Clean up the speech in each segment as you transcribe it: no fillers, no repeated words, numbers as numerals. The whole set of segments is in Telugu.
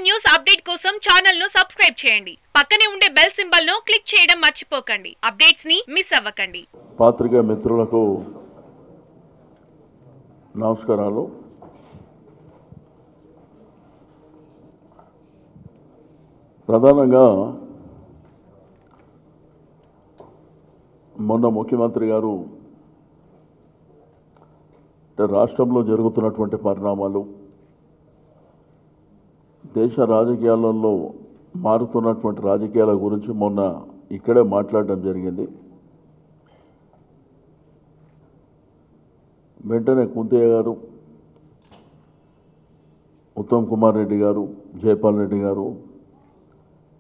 న్యూస్ అప్డేట్ కోసం ఛానల్ ను సబ్స్క్రైబ్ చేయండి. పక్కనే ఉండే బెల్ సింబల్ ను క్లిక్ చేయడం మర్చిపోకండి. అప్డేట్స్ ని మిస్ అవ్వకండి. పాత్రికా మిత్రులకు నమస్కారాలు. ప్రధానంగా మొన్న ముఖ్యమంత్రి గారు రాష్ట్రంలో జరుగుతున్నటువంటి పరిణామాలు, దేశ రాజకీయాలలో మారుతున్నటువంటి రాజకీయాల గురించి మొన్న ఇక్కడే మాట్లాడడం జరిగింది. వెంటనే కుంతయ్య గారు, ఉత్తమ్ కుమార్ రెడ్డి గారు, జైపాల్ రెడ్డి గారు,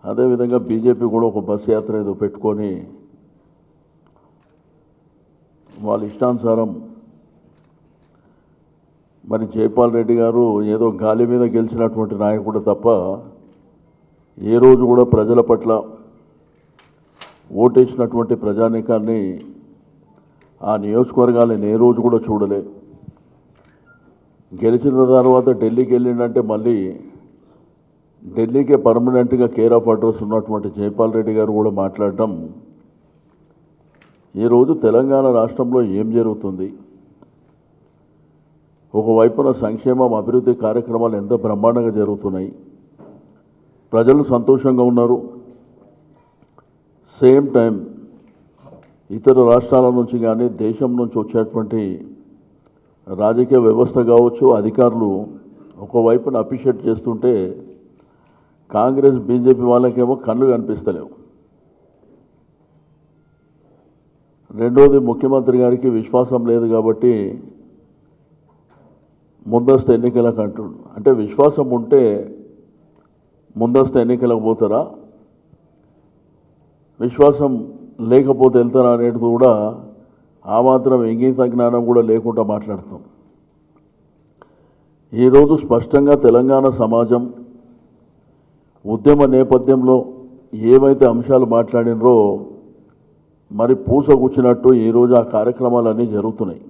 అదేవిధంగా బీజేపీ కూడా ఒక బస్ యాత్ర ఏదో పెట్టుకొని వాళ్ళ ఇష్టానుసారం మరి జైపాల్ రెడ్డి గారు ఏదో గాలి మీద గెలిచినటువంటి నాయకుడు తప్ప ఏ రోజు కూడా ప్రజల పట్ల ఓటేసినటువంటి ప్రజానీకాన్ని ఆ నియోజకవర్గాలను ఏ రోజు కూడా చూడలే. గెలిచిన తర్వాత ఢిల్లీకి వెళ్ళిందంటే మళ్ళీ ఢిల్లీకే పర్మనెంట్గా కేర్ ఆఫ్ అడ్రస్ ఉన్నటువంటి జైపాల్ రెడ్డి గారు కూడా మాట్లాడటం, ఈరోజు తెలంగాణ రాష్ట్రంలో ఏం జరుగుతుంది, ఒకవైపున సంక్షేమం అభివృద్ధి కార్యక్రమాలు ఎంత బ్రహ్మాండంగా జరుగుతున్నాయి, ప్రజలు సంతోషంగా ఉన్నారు. సేమ్ టైం ఇతర రాష్ట్రాల నుంచి కానీ దేశం నుంచి వచ్చేటువంటి రాజకీయ వ్యవస్థ కావచ్చు, అధికారులు ఒకవైపున అప్రిషియేట్ చేస్తుంటే కాంగ్రెస్ బీజేపీ వాళ్ళకేమో కళ్ళు కనిపిస్తలేవు. రెండోది, ముఖ్యమంత్రి గారికి విశ్వాసం లేదు కాబట్టి ముందస్తు ఎన్నికలకు అంటున్నాడు. అంటే విశ్వాసం ఉంటే ముందస్తు ఎన్నికలకు పోతారా, విశ్వాసం లేకపోతే వెళ్తారా అనేది కూడా ఆ మాత్రం ఇంగిత జ్ఞానం కూడా లేకుండా మాట్లాడుతాం. ఈరోజు స్పష్టంగా తెలంగాణ సమాజం ఉద్యమ నేపథ్యంలో ఏవైతే అంశాలు మాట్లాడినరో మరి పూసగుచ్చినట్టు ఈరోజు ఆ కార్యక్రమాలన్నీ జరుగుతున్నాయి.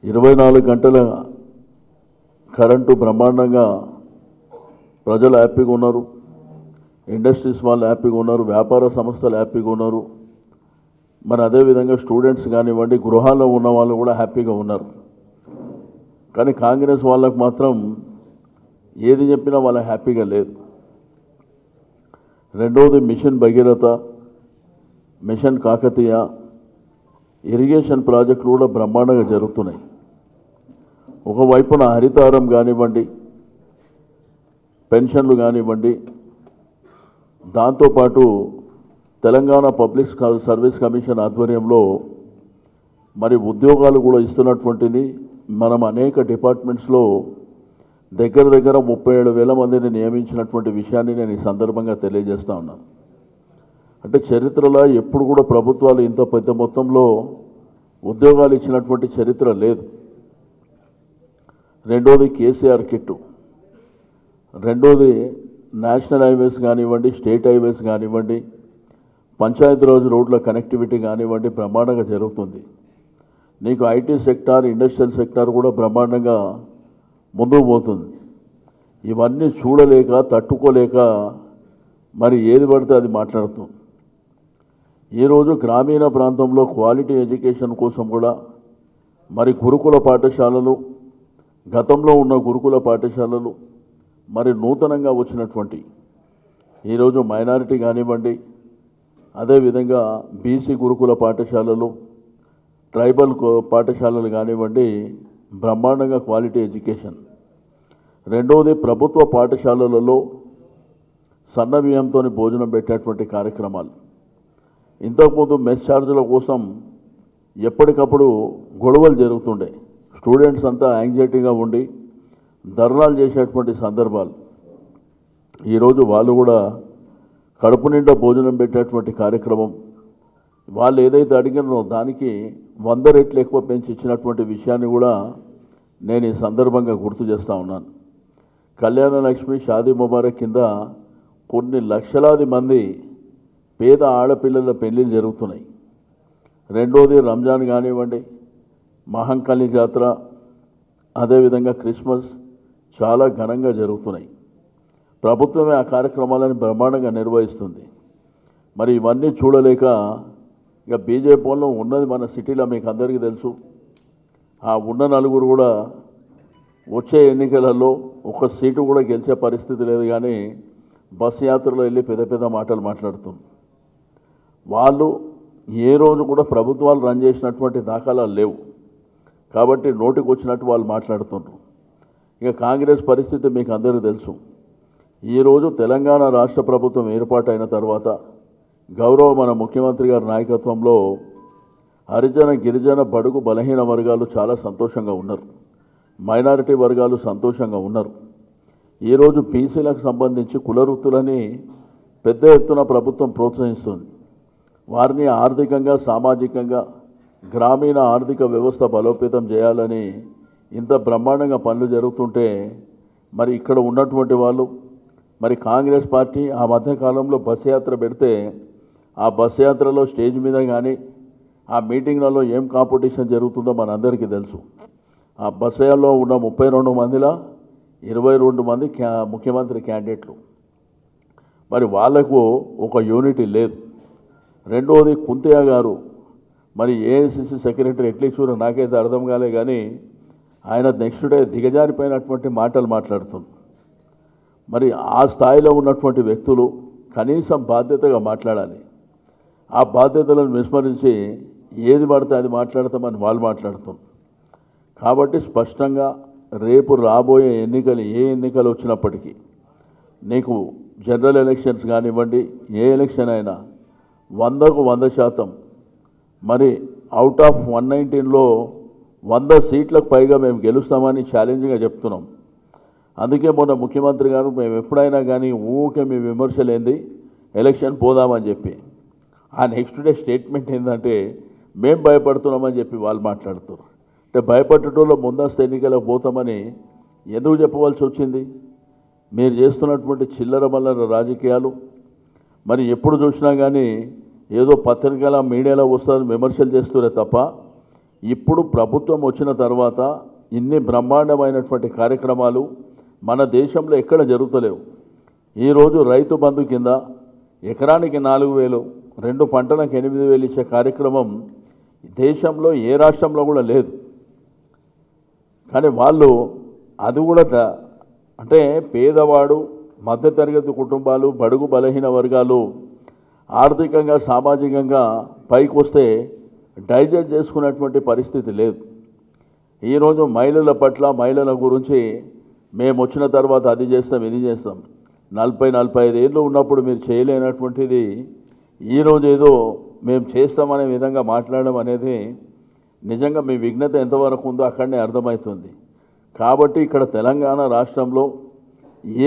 24 గంటల కరెంటు బ్రహ్మాండంగా ప్రజలు హ్యాపీగా ఉన్నారు, ఇండస్ట్రీస్ వాళ్ళు హ్యాపీగా ఉన్నారు, వ్యాపార సంస్థలు హ్యాపీగా ఉన్నారు. మరి అదేవిధంగా స్టూడెంట్స్ కానివ్వండి, గృహాల్లో ఉన్న వాళ్ళు కూడా హ్యాపీగా ఉన్నారు. కానీ కాంగ్రెస్ వాళ్ళకు మాత్రం ఏది చెప్పినా వాళ్ళ హ్యాపీగా లేదు. రెండవది, mission Bhagiratha, mission Kakatiya, irrigation ప్రాజెక్టులు కూడా బ్రహ్మాండంగా జరుగుతున్నాయి. ఒకవైపున హరితారం కానివ్వండి, పెన్షన్లు కానివ్వండి, దాంతోపాటు తెలంగాణ పబ్లిక్ సర్వీస్ కమిషన్ ఆధ్వర్యంలో మరి ఉద్యోగాలు కూడా ఇస్తున్నటువంటిది. మనం అనేక డిపార్ట్మెంట్స్లో దగ్గర 37,000 మందిని నియమించినటువంటి విషయాన్ని నేను ఈ సందర్భంగా తెలియజేస్తా ఉన్నాను. అంటే చరిత్రలో ఎప్పుడు కూడా ప్రభుత్వాలు ఇంత పెద్ద మొత్తంలో ఉద్యోగాలు ఇచ్చినటువంటి చరిత్ర లేదు. రెండోది, కేసీఆర్ కిట్టు. రెండోది, నేషనల్ హైవేస్ కానివ్వండి, స్టేట్ హైవేస్ కానివ్వండి, పంచాయతీరాజ్ రోడ్ల కనెక్టివిటీ కానివ్వండి బ్రహ్మాండంగా జరుగుతుంది. నీకు ఐటీ సెక్టార్, ఇండస్ట్రియల్ సెక్టార్ కూడా బ్రహ్మాండంగా ముందుకు పోతుంది. ఇవన్నీ చూడలేక, తట్టుకోలేక మరి ఏది పడితే అది మాట్లాడుతుంది. ఈరోజు గ్రామీణ ప్రాంతంలో క్వాలిటీ ఎడ్యుకేషన్ కోసం కూడా మరి గురుకుల పాఠశాలలు, గతంలో ఉన్న గురుకుల పాఠశాలలు, మరి నూతనంగా వచ్చినటువంటి ఈరోజు మైనారిటీ కానివ్వండి, అదేవిధంగా బీసీ గురుకుల పాఠశాలలు, ట్రైబల్ పాఠశాలలు కానివ్వండి, బ్రహ్మాండంగా క్వాలిటీ ఎడ్యుకేషన్. రెండవది, ప్రభుత్వ పాఠశాలలలో సన్న బియ్యంతో భోజనం పెట్టేటువంటి కార్యక్రమాలు. ఇంతకుముందు మెస్ ఛార్జీల కోసం ఎప్పటికప్పుడు గొడవలు జరుగుతుండే, స్టూడెంట్స్ అంతా యాంగ్జైటీగా ఉండి ధర్నాలు చేసేటువంటి సందర్భాలు. ఈరోజు వాళ్ళు కూడా కడుపు నిండా భోజనం పెట్టేటువంటి కార్యక్రమం, వాళ్ళు ఏదైతే అడిగినారో దానికి 100 రెట్లు ఎక్కువ పెంచి ఇచ్చినటువంటి విషయాన్ని కూడా నేను ఈ సందర్భంగా గుర్తు చేస్తూ ఉన్నాను. కళ్యాణ లక్ష్మి, షాదీ ముబారక్ కింద కొన్ని లక్షలాది మంది పేద ఆడపిల్లల పెళ్లిళ్ళు జరుగుతున్నాయి. రెండోది, రంజాన్ కానివ్వండి, మహంకాళి జాతర, అదేవిధంగా క్రిస్మస్ చాలా ఘనంగా జరుగుతున్నాయి. ప్రభుత్వమే ఆ కార్యక్రమాలను బ్రహ్మాండంగా నిర్వహిస్తుంది. మరి ఇవన్నీ చూడలేక ఇక బీజేపీ వాళ్ళు ఉన్నది మన సిటీలో మీకు అందరికీ తెలుసు. ఆ ఉన్న నలుగురు కూడా వచ్చే ఎన్నికలలో ఒక సీటు కూడా గెలిచే పరిస్థితి లేదు. కానీ బస్సు యాత్రలో వెళ్ళి పెద్ద పెద్ద మాటలు మాట్లాడుతుంది. వాళ్ళు ఏ రోజు కూడా ప్రభుత్వాలు రన్ చేసినటువంటి దాఖలాలు లేవు. కాబట్టి నోటికి వచ్చినట్టు వాళ్ళు మాట్లాడుతున్నారు. ఇక కాంగ్రెస్ పరిస్థితి మీకు అందరికీ తెలుసు. ఈరోజు తెలంగాణ రాష్ట్ర ప్రభుత్వం ఏర్పాటైన తర్వాత గౌరవ మన ముఖ్యమంత్రి గారి నాయకత్వంలో హరిజన గిరిజన బడుగు బలహీన వర్గాలు చాలా సంతోషంగా ఉన్నారు. మైనారిటీ వర్గాలు సంతోషంగా ఉన్నారు. ఈరోజు బీసీలకు సంబంధించి కుల వృత్తులని పెద్ద ఎత్తున ప్రభుత్వం ప్రోత్సహిస్తుంది. వారిని ఆర్థికంగా సామాజికంగా గ్రామీణ ఆర్థిక వ్యవస్థ బలోపేతం చేయాలని ఇంత బ్రహ్మాండంగా పనులు జరుగుతుంటే మరి ఇక్కడ ఉన్నటువంటి వాళ్ళు మరి కాంగ్రెస్ పార్టీ ఆ మధ్యకాలంలో బస్ యాత్ర పెడితే ఆ బస్ యాత్రలో స్టేజ్ మీద కానీ ఆ మీటింగ్లలో ఏం కాంపిటీషన్ జరుగుతుందో మనందరికీ తెలుసు. ఆ బస్సులో ఉన్న 32 మందిలో 22 మంది ముఖ్యమంత్రి క్యాండిడేట్లు. మరి వాళ్లకు ఒక యూనిటీ లేదు. రెండోది కుంతయ్య గారు మరి ఏఐసిసి సెక్రటరీ ఎట్లీశ్వరు నాకైతే అర్థం కాలే. కానీ ఆయన నెక్స్ట్ డే దిగజారిపోయినటువంటి మాటలు మాట్లాడుతుంది. మరి ఆ స్థాయిలో ఉన్నటువంటి వ్యక్తులు కనీసం బాధ్యతగా మాట్లాడాలి. ఆ బాధ్యతలను విస్మరించి ఏది పడితే అది మాట్లాడతామని వాళ్ళు మాట్లాడుతున్నారు. కాబట్టి స్పష్టంగా రేపు రాబోయే ఎన్నికలు ఏ ఎన్నికలు వచ్చినప్పటికీ నీకు జనరల్ ఎలక్షన్స్ కానివ్వండి ఏ ఎలక్షన్ అయినా 100కు 100% మరి అవుట్ ఆఫ్ 119లో 100 సీట్లకు పైగా మేము గెలుస్తామని ఛాలెంజ్గా చెప్తున్నాం. అందుకే మొన్న ముఖ్యమంత్రి గారు మేము ఎప్పుడైనా కానీ ఊకే మీ విమర్శలేంది ఎలక్షన్ పోదామని చెప్పి ఆ నెక్స్ట్ డే స్టేట్మెంట్ ఏంటంటే మేము భయపడుతున్నామని చెప్పి వాళ్ళు మాట్లాడుతున్నారు. అంటే భయపడటంలో ముందస్తు ఎన్నికలకు పోతామని ఎందుకు చెప్పవలసి వచ్చింది? మీరు చేస్తున్నటువంటి చిల్లర మల్లర రాజకీయాలు మరి ఎప్పుడు చూసినా కానీ ఏదో పత్రికల మీడియాలో వస్తుందని విమర్శలు చేస్తురే తప్ప ఇప్పుడు ప్రభుత్వం వచ్చిన తర్వాత ఇన్ని బ్రహ్మాండమైనటువంటి కార్యక్రమాలు మన దేశంలో ఎక్కడ జరుగుతలేవు. ఈరోజు రైతు బంధు కింద ఎకరానికి 4,000 2 పంటలకు 8,000 ఇచ్చే కార్యక్రమం దేశంలో ఏ రాష్ట్రంలో కూడా లేదు. కానీ వాళ్ళు అది కూడా అంటే పేదవాడు మధ్యతరగతి కుటుంబాలు బడుగు బలహీన వర్గాలు ఆర్థికంగా సామాజికంగా పైకి వస్తే డైజెస్ట్ చేసుకునేటువంటి పరిస్థితి లేదు. ఈరోజు మహిళల పట్ల మహిళల గురించి మేము వచ్చిన తర్వాత అది చేస్తాం ఇది చేస్తాం 40-45 ఏళ్ళు ఉన్నప్పుడు మీరు చేయలేనటువంటిది ఈరోజు ఏదో మేము చేస్తామనే విధంగా మాట్లాడడం అనేది నిజంగా మీ విఘ్నత ఎంతవరకు ఉందో అక్కడనే అర్థమవుతుంది. కాబట్టి ఇక్కడ తెలంగాణ రాష్ట్రంలో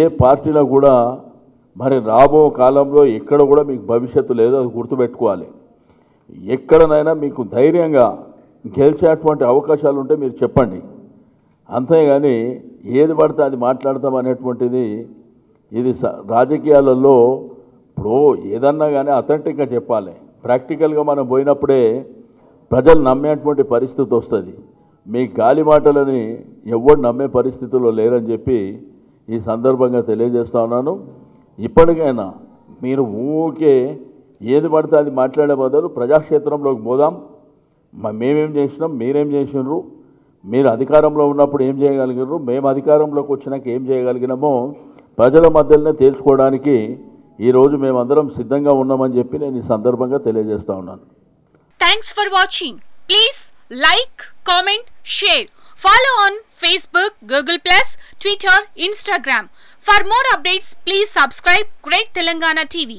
ఏ పార్టీలో కూడా మరి రాబో కాలంలో ఎక్కడ కూడా మీకు భవిష్యత్తు లేదు, అది గుర్తుపెట్టుకోవాలి. ఎక్కడనైనా మీకు ధైర్యంగా గెలిచేటువంటి అవకాశాలు ఉంటే మీరు చెప్పండి. అంతేగాని ఏది పడితే అది మాట్లాడతాం అనేటువంటిది ఇది రాజకీయాలలో ఇప్పుడు ఏదన్నా కానీ అథెంటిక్గా చెప్పాలి. ప్రాక్టికల్గా మనం పోయినప్పుడే ప్రజలు నమ్మేటువంటి పరిస్థితి వస్తుంది. మీ గాలి మాటలని ఎవరు నమ్మే పరిస్థితుల్లో లేరని చెప్పి ఈ సందర్భంగా తెలియజేస్తా ఉన్నాను. ఇప్పటికైనా మీరు ఊకే ఏది పడితే అది మాట్లాడే బదులు ప్రజాక్షేత్రంలోకి పోదాం. మేమేం చేసినాం, మీరేం చేసినారు, మీరు అధికారంలో ఉన్నప్పుడు ఏం చేయగలిగారు, మేము అధికారంలోకి వచ్చినాక ఏం చేయగలిగినామో ప్రజల మధ్యలోనే తేల్చుకోవడానికి ఈరోజు మేమందరం సిద్ధంగా ఉన్నామని చెప్పి నేను ఈ సందర్భంగా తెలియజేస్తా ఉన్నాను. Thanks for watching. Please like, comment, share. Follow on Facebook, Google+, Twitter, Instagram. For more updates, please subscribe Great Telangana TV.